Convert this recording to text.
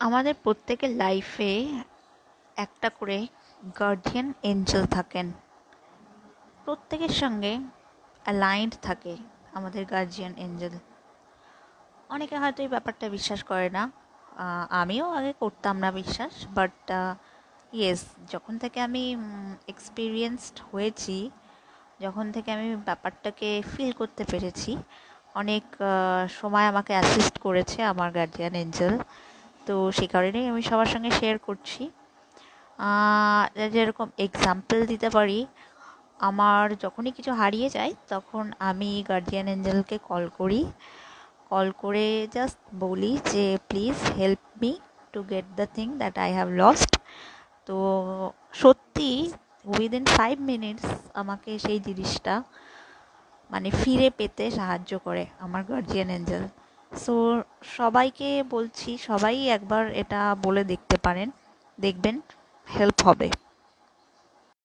আমাদের প্রত্যেকের লাইফে একটা করে গার্ডিয়ান এঞ্জেল থাকেন। প্রত্যেকের সঙ্গে অ্যালাইন্ড থাকে আমাদের গার্জিয়ান এঞ্জেল। অনেকে হয়তো এই ব্যাপারটা বিশ্বাস করে না। আমিও আগে করতাম না বিশ্বাস, বাট ইয়েস, যখন থেকে আমি এক্সপিরিয়েন্সড হয়েছি, যখন থেকে আমি ব্যাপারটাকে ফিল করতে পেরেছি, অনেক সময় আমাকে অ্যাসিস্ট করেছে আমার গার্জিয়ান এঞ্জেল। তো সেই কারণেই আমি সবার সঙ্গে শেয়ার করছি। যেরকম এক্সাম্পল দিতে পারি, আমার যখনই কিছু হারিয়ে যায় তখন আমি গার্জিয়ান এঞ্জেলকে কল করি। কল করে জাস্ট বলি যে please help me to get the thing that I have lost. তো সত্যি উইদিন 5 মিনিটস আমাকে সেই জিনিসটা মানে ফিরে পেতে সাহায্য করে আমার গার্জিয়ান এঞ্জেল। সো সবাইকে বলছি, সবাই একবার এটা বলে দেখতে পারেন, দেখবেন হেল্প হবে।